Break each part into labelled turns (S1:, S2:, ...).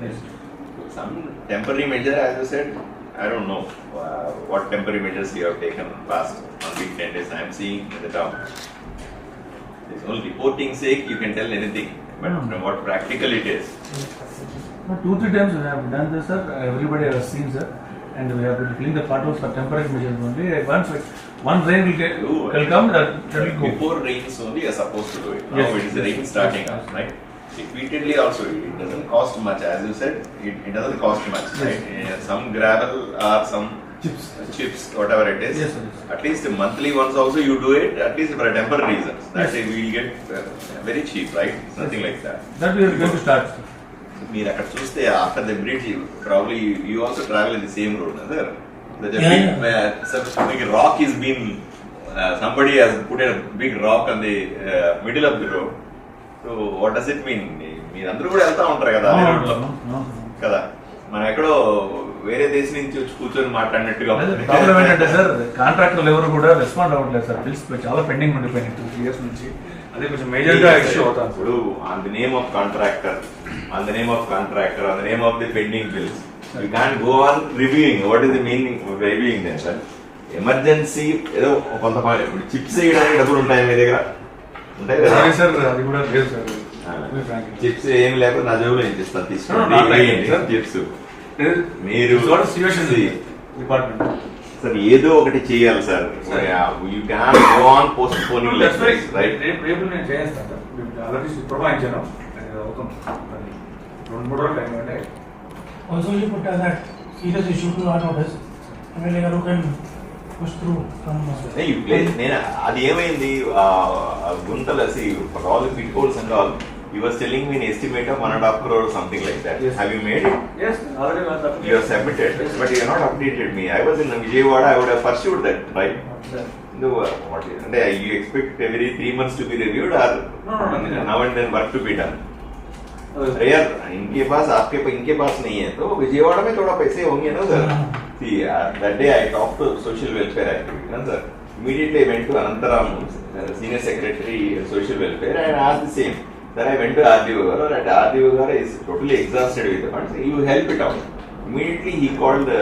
S1: Yes.
S2: Some temporary measure, as you said, I don't know what temporary measures you have taken past on week 10 days. I am seeing in the town. There's no reporting sake, you can tell anything, but from what practical it is.
S1: 2-3 times we have done this, sir. Everybody has seen, sir. And we have been filling the potholes for temporary measures only. Once one rain will come, that will go.
S2: Before rains only, you are supposed to do it. Now
S1: Yes.
S2: it is the rain starting up, right? Repeatedly also, it doesn't cost much. As you said, it doesn't cost much,
S1: Yes.
S2: right? Some gravel or some chips, whatever it is.
S1: Yes, sir.
S2: At least monthly once also you do it, at least for a temporary reasons. That
S1: Yes.
S2: we will get very cheap, right? It's nothing like that.
S1: That we are going to start, sir.
S2: మీరు అక్కడ చూస్తే after the bridge probably you also travel in the same road sir big rock is been somebody has put a big rock on the middle of the road. So what does it mean? మీరందరూ కూడా వెళ్తా ఉంటారు కదా అదే road లో కదా, మనం ఎక్కడో వేరే దేశం నుంచి వచ్చి కూర్చొని మాట్లాడినట్టుగా.
S1: ప్రాబ్లం ఏంటంటే సార్, కాంట్రాక్టర్లు ఎవరు కూడా రెస్పాండ్ అవ్వట్లేదు సార్. బిల్స్ చాలా పెండింగ్ ఉండిపోయినాయి 2 years నుంచి. అదే కొంచెం మేజర్ గా ఇష్యూ అవుతాను.
S2: ఇప్పుడు on the name of contractor, on the name of the pending bills, you can go on reviewing. What is the meaning of reviewing then sir? Emergency ఏదో కొంత chips వేయడానికి డబ్బులు ఉంటాయి మీ దగ్గర, ఉంటాయి కదా
S1: సార్? అది కూడా లేదు సార్.
S2: చిప్స్ ఏం లేకపోతే నా జేబులో ఏం చేస్తాను, తీసుకోండి చిప్స్. మీరు
S1: డిపార్ట్మెంట్
S2: సార్ ఏదో ఒకటి చేయాలి sir. You can go on postponing, right?
S1: రేపు నేను చేస్తాను సార్. ఆల్రెడీ పురమాయించాను, అవుతుంది. 2-3 రోజులు టైం అంటే.
S3: Also, you put that serious issue to our notice. MLA Garu can push through from.
S2: నేను అది ఏమైంది గుంతలు for all the pit holes and all, you was telling me an estimate of 1.5 crore or something like that.
S1: Yes.
S2: Have you made it?
S1: Yes, already
S2: You have submitted, but you have not updated me. I was in Vijayawada, I would have pursued that, right?
S1: Sir.
S2: No, what is, you expect every 3 months to be reviewed or
S1: No.
S2: now and then work to be done? यार इनके पास इनके पास नहीं है तो विजयवाड़ा में थोड़ा पैसे होंगे ना sir. See, that day I talked to social welfare activity, na sir. Immediately I went to Anantaram, senior secretary social welfare, and I asked the same. Sir, I went to RDO Garu, and RDO Garu is totally exhausted with the funds. You help it out. Immediately he called the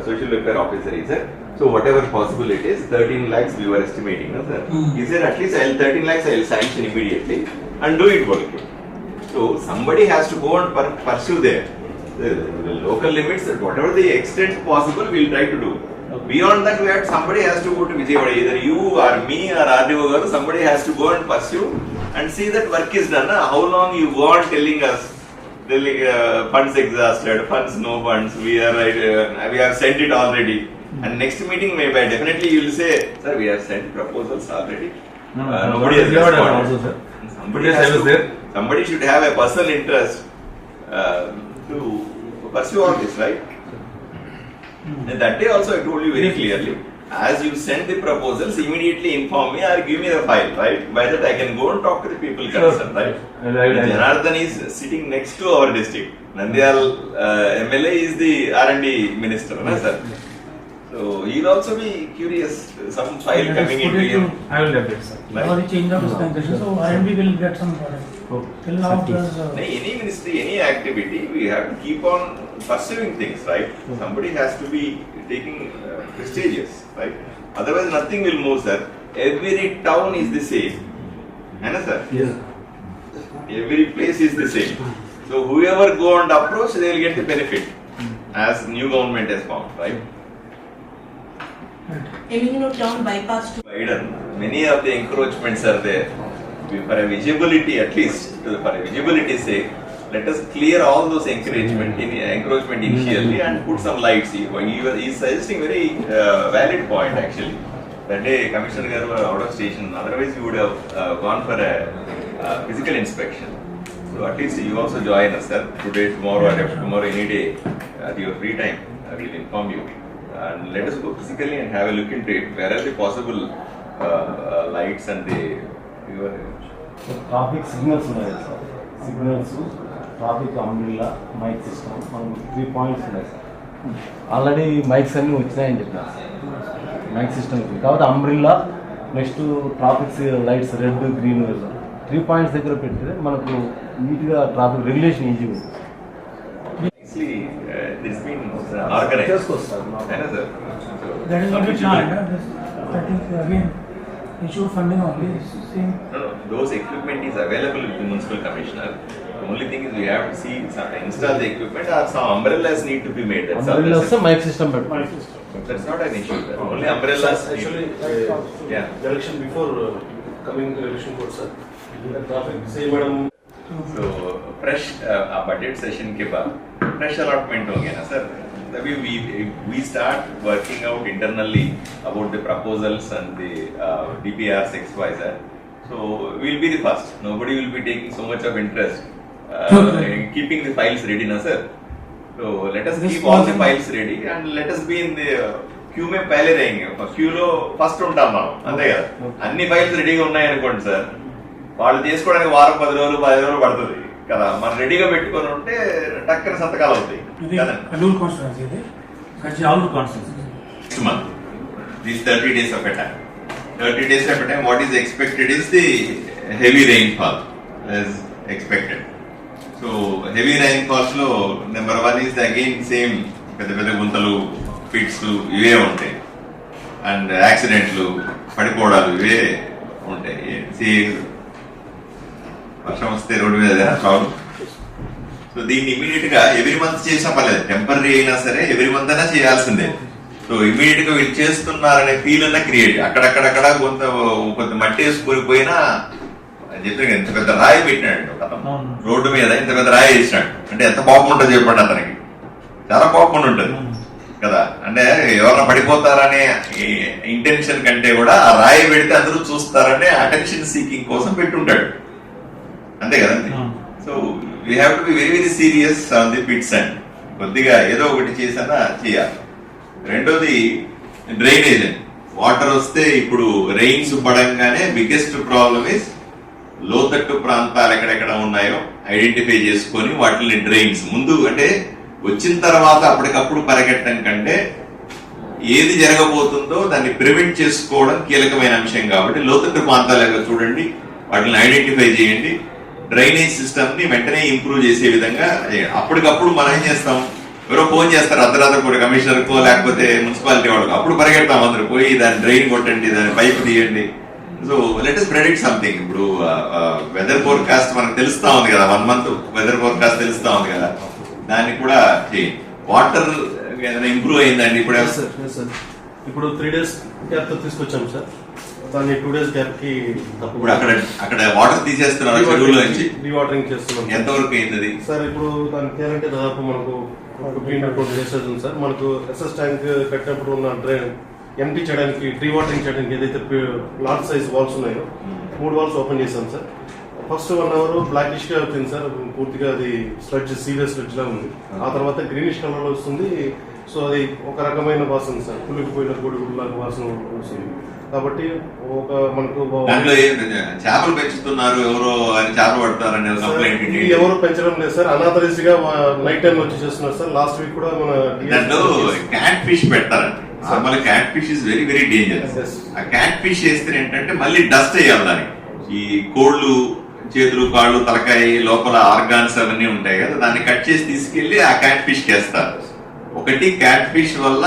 S2: social welfare officer. He said, so whatever possible it is, 13 lakhs we were estimating, no sir. He said at least 13 lakhs I will sanction immediately and do it working. So somebody has to go and pursue there. The local limits, whatever the extent possible, we will try to do. Beyond that, somebody has to go to Vijayawada. Either you or me or RDO Garu, somebody has to go and pursue and see that work is done. How long you go on telling us, funds exhausted, funds no funds, we have sent it already. And next meeting, maybe definitely you will say, sir, we have sent proposals already. Nobody has responded.
S1: Also, sir.
S2: Somebody should have a personal interest to pursue all this, right? And that day also I told you very clearly, as you send the proposals, immediately inform me or give me the file, right? By that I can go and talk to the people concerned, right? Janardhan is sitting next to our district. Nandyal MLA is the R&D minister, na sir? So he will also be curious, some file coming into him.
S1: I will update, sir.
S3: Or the change of dispensation, so IMD will get some product. Till now, there's
S2: Any ministry, any activity, we have to keep on pursuing things, right? Somebody has to be taking prestigious, right? Otherwise, nothing will move, sir. Every town is the same, sir.
S1: Yes.
S2: Every place is the same. So whoever go and approach, they will get the benefit as new government has formed, right?
S4: Town bypass to
S2: Biden, many of the encroachments are there. For a visibility, at least for a visibility sake, let us clear all those encroachment initially and put some lights. He is suggesting very valid point actually. That day Commissioner Garu were out of station, otherwise you would have gone for a physical inspection. So at least you also join us, sir. Today, tomorrow, or after tomorrow, any day at your free time, I will inform you. And let us go physically and have a look into it. Where are the possible lights and the
S5: traffic signals ఉన్నాయి sir. Signals, traffic umbrella, mic system, మనం 3 points ఉన్నాయి sir. Already mics అన్నీ వచ్చినాయని చెప్పినారు sir. Mic system కాబట్టి umbrella, next traffic lights red, green 3 points దగ్గర పెడితే మనకు నీట్గా ట్రాఫిక్ రెగ్యులేషన్ ఈజీగా ఉంటుంది.
S2: Actually, this been organized.
S5: చేసుకోవచ్చు సార్
S2: है ना sir? So,
S3: That is what we planned. That is again issue funding only. Same.
S2: No, those equipment is available with the municipal commissioner. The only thing is we have to see install the equipment or some umbrellas need to be made. That's all.
S5: Umbrella వస్తే mic system పెట్టుకోండి.
S2: That's not an issue. Sir. Only umbrellas.
S6: Actually,
S2: Yeah.
S6: the election before coming to the election code, sir. The traffic, say, madam.
S2: So fresh budget session के बाद fresh allotment हो गया ना sir. तभी we start working out internally about the proposals and the DPRs XYZ. So we'll be the first. Nobody will be taking so much of interest in keeping the files ready, na sir. So let us keep all the files ready and let us be in the queue में पहले रहेंगे. Queue లో first ఉంటాం మనం అంతే కదా. అన్ని files రెడీగా ఉన్నాయి అనుకోండి సార్. వాళ్ళు చేసుకోవడానికి వారం 10 రోజులు పడుతుంది కదా. మనం రెడీగా పెట్టుకొని ఉంటే టక్కన సంతకాలు అవుతాయి
S3: ఇది
S2: కదండి.
S3: Kannur constituency ఇది.
S1: Actually, all the constituencies.
S2: Next month, these 30 days of a time. 30 days of a time, what is expected is the heavy rainfall as expected. So heavy rainfalls లో number 1 is again same పెద్ద గుంతలు pits ఇవే ఉంటాయి and యాక్సిడెంట్లు పడిపోవడాలు ఇవే ఉంటాయి. వర్షం వస్తే రోడ్డు మీద ప్రాబ్లం. సో దీన్ని ఇమీడియట్ గా ఎవ్రీ మంత్ చేసినా పర్లేదు, టెంపరీ అయినా సరే ఎవ్రీ మంత్ అయినా చేయాల్సిందే. సో ఇమీడియట్ గా వీళ్ళు చేస్తున్నారనే ఫీల్ అన్న క్రియేట్. అక్కడక్కడక్కడ కొంత మట్టి వేసుకొని పోయినా చెప్పాను ఎంత పెద్ద రాయి పెట్టినాడు రోడ్డు మీద, ఇంత పెద్ద రాయి వేసినాడు అంటే ఎంత కోపం ఉంటుంది చెప్పండి. అతనికి చాలా కోపం ఉంటుంది కదా. అంటే ఎవరైనా పడిపోతారనే ఇంటెన్షన్ కంటే కూడా ఆ రాయి పెడితే అందరూ చూస్తారనే అటెన్షన్ సీకింగ్ కోసం పెట్టుంటాడు అంతే కదండి. So we have to be very very serious on the pits and కొద్దిగా ఏదో ఒకటి చేసినా చేయాలి. రెండోది డ్రైనేజ్. వాటర్ వస్తే ఇప్పుడు రెయిన్స్ పడంగానే బిగ్గెస్ట్ ప్రాబ్లమ్ ఇస్ లోతట్టు ప్రాంతాలు ఎక్కడెక్కడ ఉన్నాయో ఐడెంటిఫై చేసుకొని వాటిని డ్రైన్స్ ముందు అంటే వచ్చిన తర్వాత అప్పటికప్పుడు పరిగెట్టడం కంటే ఏది జరగబోతుందో దాన్ని ప్రివెంట్ చేసుకోవడం కీలకమైన అంశం. కాబట్టి లోతట్టు ప్రాంతాలుగా చూడండి, వాటిని ఐడెంటిఫై చేయండి, డ్రైనేజ్ సిస్టమ్ ని వెంటనే ఇంప్రూవ్ చేసే విధంగా. అప్పటికప్పుడు మనం ఏం చేస్తాం, ఎవరో ఫోన్ చేస్తారు అర్ధరాత్రి కమిషనర్ కో లేకపోతే మున్సిపాలిటీ వాళ్ళకు, అప్పుడు పరిగెడతాం అందరూ పోయి దాన్ని డ్రైన్ కొట్టండి, దాని పైప్ తీయండి. So let us predict something. ఇప్పుడు వెదర్ ఫోర్కాస్ట్ మనకు తెలుస్తా ఉంది కదా, 1 month వెదర్ ఫోర్కాస్ట్ తెలుస్తా ఉంది కదా, దాన్ని కూడా చేయండి. వాటర్ ఏదైనా ఇంప్రూవ్ అయిందండి ఇప్పుడు?
S6: ఇప్పుడు 3 days గ్యాప్ తో తీసుకొచ్చాం సార్. దాన్ని 2 days గ్యాప్ కి
S2: ఇప్పుడు అక్కడ వాటర్ తీసేస్తున్నారు చెరువులో నుంచి,
S6: రీవాటరింగ్ చేస్తున్నాం.
S2: ఎంతవరకు అయింది
S6: సార్ ఇప్పుడు దానికి చేయాలంటే దాదాపు మనకు 15 to 20 days అవుతుంది సార్. మనకు ఎస్ఎస్ ట్యాంక్ కట్టినప్పుడు ఉన్న డ్రైన్ ఎంటీ చేయడానికి, రీవాటరింగ్ చేయడానికి ఏదైతే లార్జ్ సైజ్ వాల్స్ ఉన్నాయో 3 వాల్స్ ఓపెన్ చేశాం సార్. ఫస్ట్ 1 hour బ్లాకిష్ గా అవుతుంది సార్, పూర్తిగా అది స్లడ్జ్ సీరియస్ స్లడ్జ్ లా ఉంది. ఆ తర్వాత గ్రీనిష్ కలర్ లో వస్తుంది. సో అది ఒక రకమైన వాసన సార్, పులిగిపోయిన గొడుగులాగా వాసన వస్తుంది. కాబట్టి ఒక మనకు
S2: దాంట్లో చేపలు పెంచుతున్నారు ఎవరో అని చేపలు పడతారని కంప్లైంట్.
S6: ఎవరు పెంచడం లేదు సార్, అనాథరైజ్డ్ గా నైట్ టైం వచ్చి చేస్తున్నారు సార్. లాస్ట్ వీక్ కూడా మన
S2: దాంట్లో క్యాట్ ఫిష్ పెడతారండి. Normal cat fish is very very dangerous. ఆ క్యాట్ ఫిష్ వేస్తే ఏంటంటే మళ్ళీ డస్ట్ వేయాలి దానికి. ఈ కోళ్ళు చేతులు కాళ్ళు తలకాయ లోపల ఆర్గాన్స్ అవన్నీ ఉంటాయి కదా, దాన్ని కట్ చేసి తీసుకెళ్లి ఆ క్యాట్ ఫిష్ వేస్తారు. ఒకటి క్యాట్ ఫిష్ వల్ల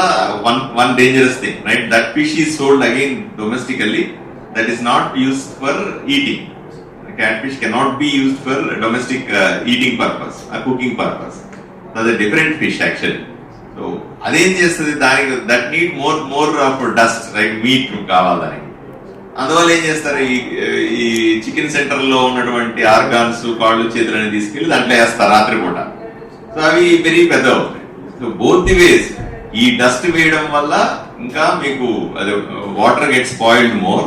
S2: one dangerous thing, right? That fish is sold again domestically, that is not used for eating. Cat fish cannot be used for domestic eating purpose, cooking purpose. అది different fish actually. So అదేం చేస్తుంది, దానికి that need more of dust, right? Meet కావాలి దానికి. అందువల్ల ఏం చేస్తారు, ఈ చికెన్ సెంటర్ లో ఉన్నటువంటి ఆర్గాన్స్ కాళ్ళు చేతులని తీసుకెళ్లి దాంట్లో వేస్తారు రాత్రిపూట. సో అవి వెరీ పెద్ద అవుతాయి. సో బోత్ ది వేస్ ఈ డస్ట్ వేయడం వల్ల ఇంకా మీకు అది water get spoiled more.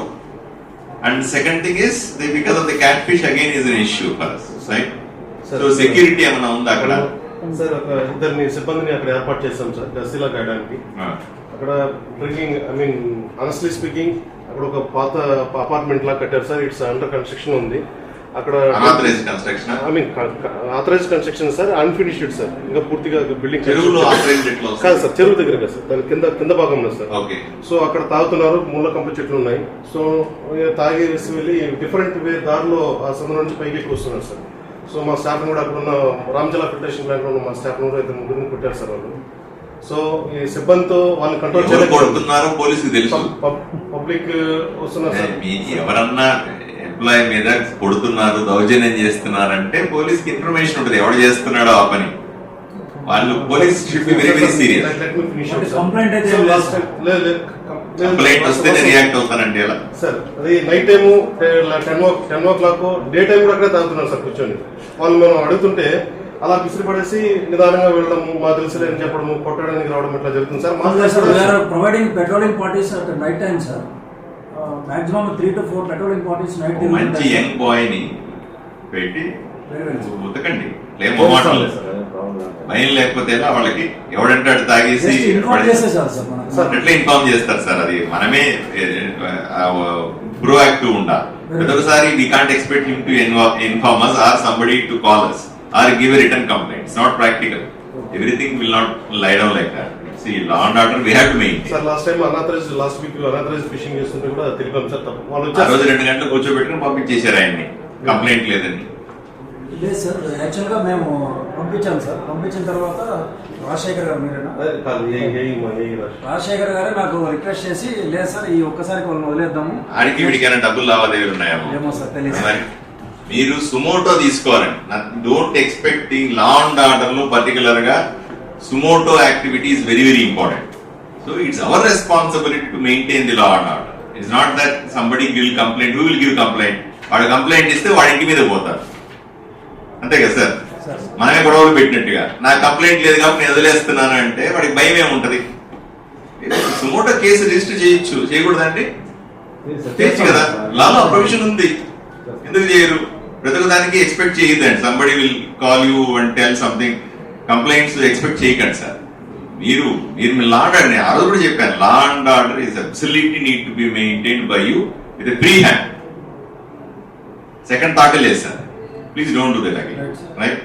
S2: And second thing is because of the cat fish again is an issue for us, right? So security ఏమైనా ఉందా అక్కడ?
S6: సార్ ఒక 2 సిబ్బందిని అక్కడ ఏర్పాటు చేస్తాం సార్ గస్తీలా కాయడానికి. అక్కడ drinking, I mean honestly speaking, అక్కడ ఒక పాత అపార్ట్మెంట్ లా కట్టారు సార్. ఇట్స్ అండర్ కన్స్ట్రక్షన్ ఉంది అక్కడ.
S2: Unauthorized construction?
S6: I mean authorized construction sir, unfinished sir, ఇంకా పూర్తిగా బిల్డింగ్.
S2: చెరువులో
S6: కాదు సార్, చెరువు దగ్గర కదా సార్, దాని కింద భాగంలో సార్.
S2: ఓకే.
S6: సో అక్కడ తాగుతున్నారు, ముళ్ళ కంప చెట్లు ఉన్నాయి. సో తాగి వేసి వెళ్ళి డిఫరెంట్ వే దారిలో ఆ సముద్రం నుంచి పైకి ఎక్కువ వస్తున్నారు సార్. సో మా స్టాఫ్ కూడా అక్కడ ఉన్న రామజల ఫిల్టరేషన్ ప్లాంట్ లో ఉన్న మా స్టాఫ్ కూడా ఇద్దరు ముగ్గురిని కొట్టారు సార్ వాళ్ళు. సో ఈ సిబ్బందితో వాళ్ళని కంట్రోల్
S2: ఎవరు కొడుతున్నారో పోలీసుకి తెలుసు.
S6: పబ్లిక్ వస్తున్నారు సార్.
S2: ఎవరన్నా ఎంప్లాయీ మీద కొడుతున్నారు, దౌర్జన్యం చేస్తున్నారంటే పోలీస్కి ఇన్ఫర్మేషన్ ఉంటుంది ఎవడు చేస్తున్నాడో ఆ పని. వాళ్ళు police should be very very serious.
S3: Complaint అయితే
S2: కంప్లైంట్ వస్తేనే రియాక్ట్ అవుతానంటే ఎలా
S6: సార్? అది night time 10 o'clock day time కూడా అక్కడే తాగుతున్నారు సార్ కూర్చొని. వాళ్ళు మనం అడుగుతుంటే అలా విసిరి పడేసి నిదానంగా వెళ్ళడము, మా తెలుసులేని చెప్పడము, కొట్టడానికి రావడం ఇట్లా జరుగుతుంది సార్. మా
S3: providing patrolling parties at night time sir. Maximum 3 to 4 patrolling parties night time.
S2: మంచి యంగ్ బాయ్ ని పెట్టి ఉతకండి, భయం లేకపోతే ఎలా వాళ్ళకి? ఎవడంటే అటు తాగేసి ఎట్లా ఇన్ఫార్మ్ చేస్తారు సార్? అది మనమే ప్రోయాక్టివ్ ఉండాలి. ప్రతిసారి we can't expect him to inform us or somebody to call us or give a written complaint. It's not practical. Everything will not lie down like that. See, law and order we have to maintain.
S6: Sir last time last week unauthorised fishing చేస్తుంటే కూడా తెలిపాం sir. వాళ్ళు
S2: ఆ రోజు 2 గంటలు కూర్చోబెట్టుకుని పంపించేశారు ఆయన్ని, complaint లేదని.
S3: లేదు సార్, యాక్చువల్గా మేము పంపించాం సార్. పంపించిన తర్వాత రాజశేఖర్ గారు, మీరేనా? రాజశేఖర్ గారే నాకు రిక్వెస్ట్ చేసి, లేదు సార్ ఈ ఒక్కసారికి వాళ్ళని వదిలేద్దాము,
S2: ఆడికి వీడికైనా డబ్బులు లావాదేవీలు ఉన్నాయేమో
S3: ఏమో సార్ తెలియదు.
S2: మరి మీరు సుమోటో తీసుకోవాలండి. Don't expecting law and order లో పర్టికులర్ గా suo motu activity is very very important. So it's our responsibility to maintain the law and order. It's not that somebody give complaint, who will give complaint. వాడు complaint ఇస్తే వాడి ఇంటి మీద పోతారు, అంతే కదా సార్? మనమే గొడవలు పెట్టినట్టుగా నాకు కంప్లైంట్ లేదు కాబట్టి నేను వదిలేస్తున్నాను అంటే వాడికి భయం ఏముంటది? సుమోటో కేసు రిజిస్టర్ చేయొచ్చు, చేయకూడదండి? చేయొచ్చు కదా, లాలో ప్రొవిజన్ ఉంది. ఎందుకు చేయరు? ప్రతి దానికి ఎక్స్పెక్ట్ చేయొద్దండి. Somebody will call you and tell something. Complaints expect చేయకండి సార్. మీరు లా అండ్ ఆర్డర్, ఆ రోజు కూడా చెప్పాను, law and order is absolutely need to be maintained by you with free hand. Second thought లేదు sir, please don't do that again, right?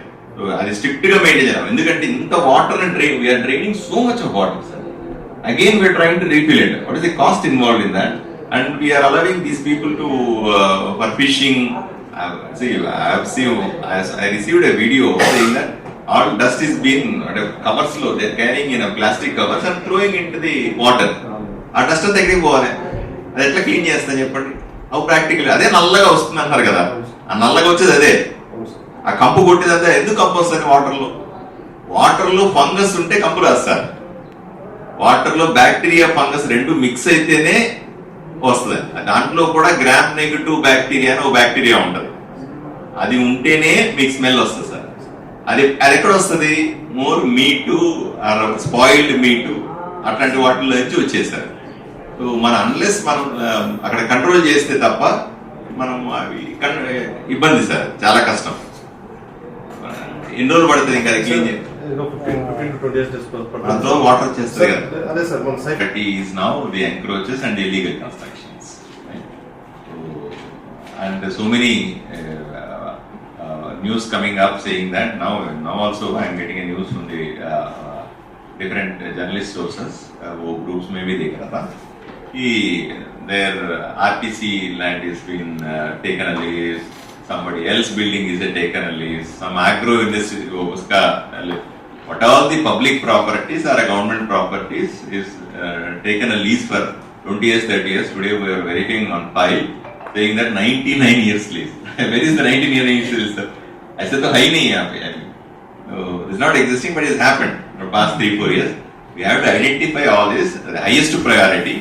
S2: అది strict గా maintain చేయాలి. ఎందుకంటే ఇంత water we're draining so much of water sir. Again we're trying to refill it. What is the cost involved in that? And we are allowing these people to for fishing. I received a video saying that all dust is being covers low. They are carrying in a plastic covers and throwing into the water. ఆ dust అంతా ఎక్కడికి పోవాలి? అది ఎట్లా clean చేస్తాను చెప్పండి? అవు practical అదే నల్లగా వస్తుంది అంటారు కదా, ఆ నల్లగా వచ్చేది అదే. ఆ కంపు కొట్టేదంతా ఎందుకు కంపు వస్తుంది? వాటర్ లో ఫంగస్ ఉంటే కంపు రాస్తారు. వాటర్ లో బ్యాక్టీరియా ఫంగస్ రెండు మిక్స్ అయితేనే వస్తుంది. దాంట్లో కూడా గ్రామ్ నెగటివ్ బ్యాక్టీరియా అని ఒక బ్యాక్టీరియా ఉంటుంది. అది ఉంటేనే మీకు స్మెల్ వస్తుంది సార్. అది ఎక్కడ వస్తుంది? మోర్ మీటు, స్పాయిల్డ్ మీటు, అట్లాంటి వాటిలో నుంచి వచ్చేసారు. సో మన అన్లెస్ మనం అక్కడ కంట్రోల్ చేస్తే తప్ప మనం అవి ఇబ్బంది సార్, చాలా కష్టం. ఎన్ని రోజులు పడుతుంది ఇంకా అది క్లీన్ చేయాలి?
S6: 15 to 20 days
S2: అందులో వాటర్ వచ్చేస్తుంది కదా.
S6: అదే సార్ మన site
S2: is now the encroaches and illegal constructions, right? And so many news coming up saying that now also I am getting a news from the different journalist sources, wo groups mein bhi dekh raha tha, their RTC land is been taken a lease, somebody else building is taken a lease, some agro industry uska what all the public properties or government properties is taken a lease for 20 years, 30 years. Today we are verifying on file saying that 99 years lease. Where is the 99 years lease, sir? I said the high nahi hai pe. It's not existing, but it has happened in the past 3-4 years. We have to identify all this, the highest priority,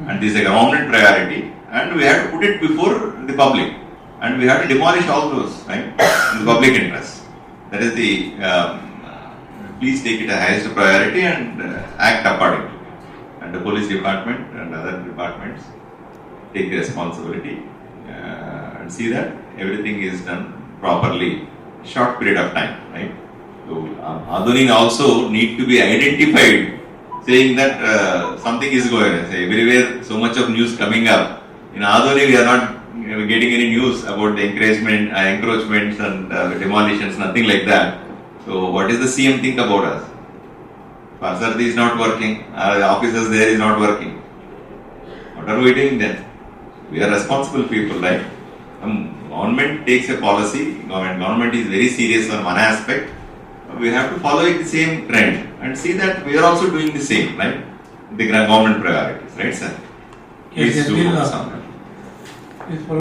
S2: and this is a government priority, and we have to put it before the public, and we have to demolish all those, right, in the public interest. That is the please take it as highest priority and act accordingly. And the police department and other departments take the responsibility and see that everything is done properly. Short period of time, right? So Adoni also need to be identified, saying that something is going on. Everywhere so much of news coming up. In Adoni we are not getting any news about the encroachments and demolitions, nothing like that. So what is the CM think about us? Parsarthi is not working, our officers there is not working. What are we doing then? We are responsible people, right? government takes a policy, government is very serious on one aspect, we have to follow it the same trend and see that we are also doing the same, right? The government priorities, right, sir?
S3: Yes, yes,
S2: Please do
S3: we'll,
S2: some.
S3: Please follow.